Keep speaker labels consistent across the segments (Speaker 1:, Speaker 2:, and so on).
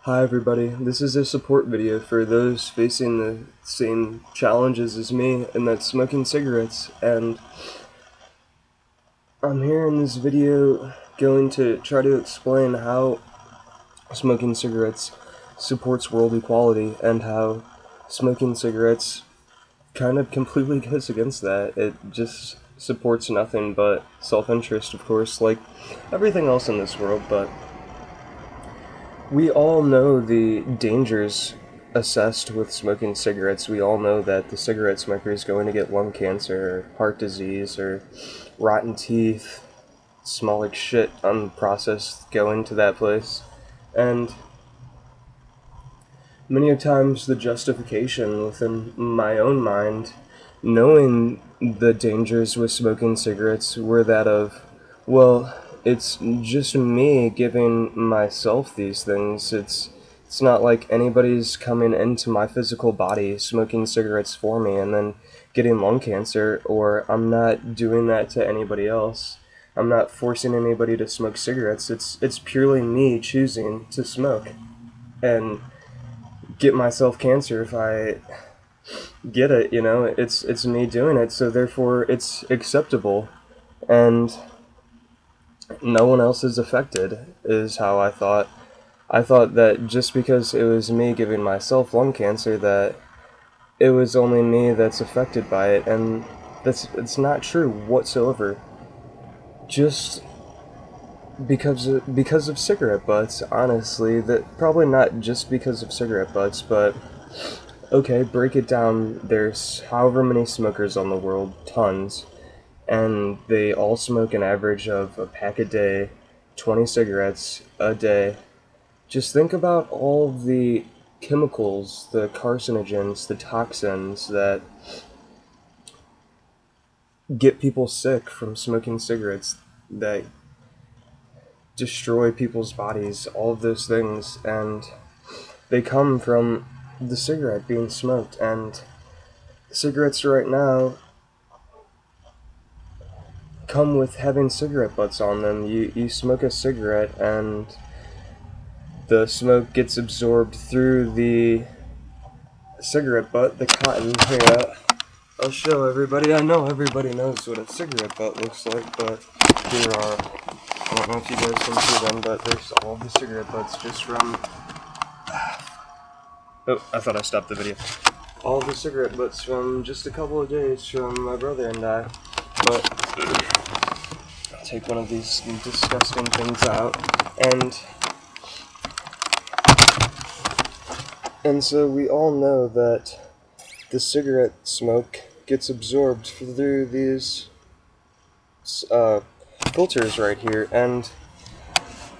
Speaker 1: Hi everybody, this is a support video for those facing the same challenges as me, and that's smoking cigarettes. And I'm here in this video going to try to explain how smoking cigarettes supports world equality and how smoking cigarettes kind of completely goes against that. It just supports nothing but self-interest, of course, like everything else in this world. But we all know the dangers assessed with smoking cigarettes. We all know that the cigarette smoker is going to get lung cancer, or heart disease, or rotten teeth, smell like shit, unprocessed, go into that place. And many a times the justification within my own mind, knowing the dangers with smoking cigarettes, were that of, well, it's just me giving myself these things. It's not like anybody's coming into my physical body smoking cigarettes for me and then getting lung cancer, or I'm not doing that to anybody else. I'm not forcing anybody to smoke cigarettes. It's purely me choosing to smoke and get myself cancer if I get it, you know. It's me doing it, so therefore it's acceptable and no one else is affected, is how I thought. I thought that just because it was me giving myself lung cancer, that it was only me that's affected by it, and it's not true whatsoever. Just because of cigarette butts, honestly. That probably not just because of cigarette butts, but okay, break it down. There's however many smokers on the world, tons, and they all smoke an average of a pack a day, 20 cigarettes a day. Just think about all the chemicals, the carcinogens, the toxins that get people sick from smoking cigarettes, that destroy people's bodies, all of those things, and they come from the cigarette being smoked. And cigarettes right now come with having cigarette butts on them. You smoke a cigarette and the smoke gets absorbed through the cigarette butt, the cotton. Here, I'll show everybody. I know everybody knows what a cigarette butt looks like, but here are, I don't know if you guys can see them, but there's all the cigarette butts just from, oh, I thought I stopped the video. All the cigarette butts from just a couple of days from my brother and I. But I'll take one of these disgusting things out, and so we all know that the cigarette smoke gets absorbed through these filters right here. And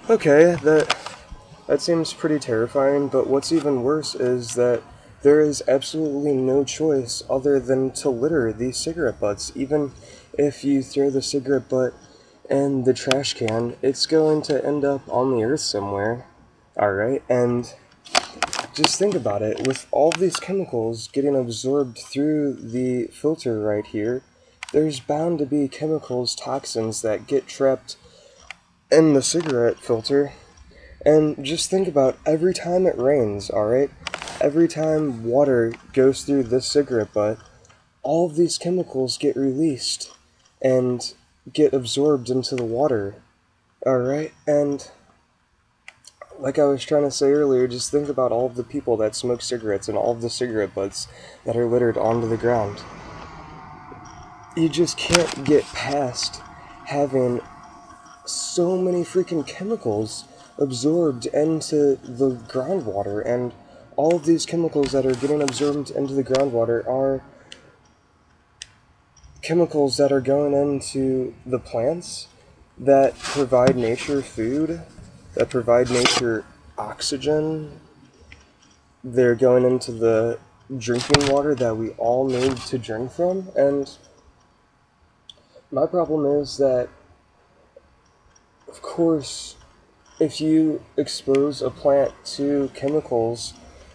Speaker 1: okay, that seems pretty terrifying, but what's even worse is that there is absolutely no choice other than to litter these cigarette butts. Even if you throw the cigarette butt in the trash can, it's going to end up on the earth somewhere. Alright, and just think about it. With all these chemicals getting absorbed through the filter right here, there's bound to be chemicals, toxins that get trapped in the cigarette filter. And just think about every time it rains, alright? Every time water goes through this cigarette butt, all of these chemicals get released and get absorbed into the water, alright? And like I was trying to say earlier, just think about all of the people that smoke cigarettes and all of the cigarette butts that are littered onto the ground. You just can't get past having so many freaking chemicals absorbed into the groundwater, and all of these chemicals that are getting absorbed into the groundwater are chemicals that are going into the plants that provide nature food, that provide nature oxygen. They're going into the drinking water that we all need to drink from. And my problem is that, of course, if you expose a plant to chemicals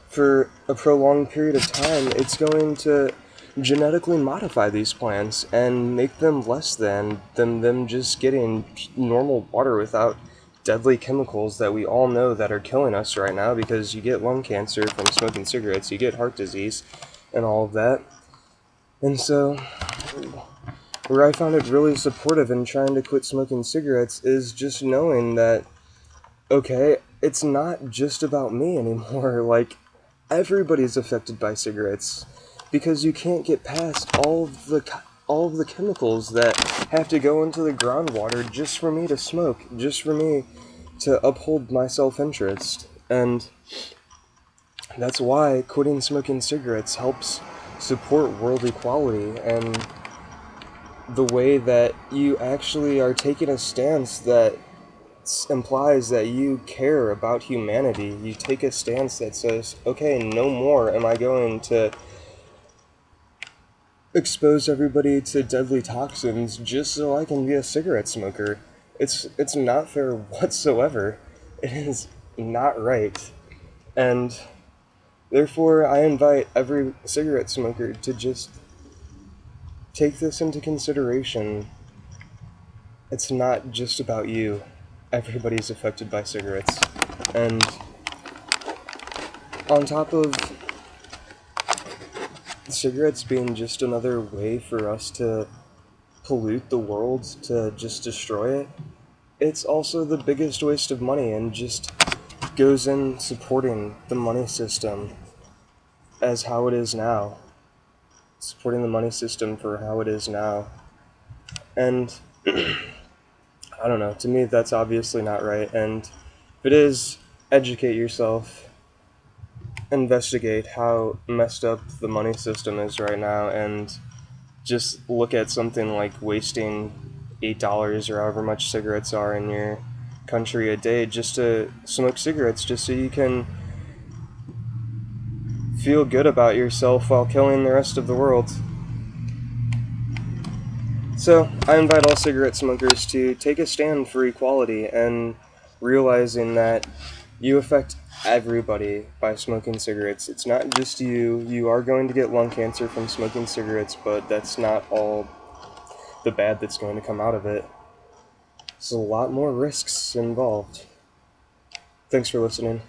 Speaker 1: for a prolonged period of time, it's going to genetically modify these plants and make them less than them just getting normal water without deadly chemicals that we all know that are killing us right now, because you get lung cancer from smoking cigarettes, you get heart disease, and all of that. And so, where I found it really supportive in trying to quit smoking cigarettes is just knowing that, okay, it's not just about me anymore. Like, everybody's affected by cigarettes, because you can't get past all of the chemicals that have to go into the groundwater just for me to smoke, just for me to uphold my self-interest. And that's why quitting smoking cigarettes helps support world equality, and the way that you actually are taking a stance that implies that you care about humanity. You take a stance that says, okay, no more am I going to expose everybody to deadly toxins just so I can be a cigarette smoker. It's not fair whatsoever. It is not right. And therefore I invite every cigarette smoker to just take this into consideration. It's not just about you. Everybody's affected by cigarettes. And on top of cigarettes being just another way for us to pollute the world, to just destroy it, it's also the biggest waste of money, and just goes in supporting the money system as how it is now. Supporting the money system for how it is now. And I don't know, to me that's obviously not right, and if it is, educate yourself, investigate how messed up the money system is right now, and just look at something like wasting $8 or however much cigarettes are in your country a day just to smoke cigarettes, just so you can feel good about yourself while killing the rest of the world. So, I invite all cigarette smokers to take a stand for equality, and realizing that you affect everybody by smoking cigarettes. It's not just you. You are going to get lung cancer from smoking cigarettes, but that's not all the bad that's going to come out of it. There's a lot more risks involved. Thanks for listening.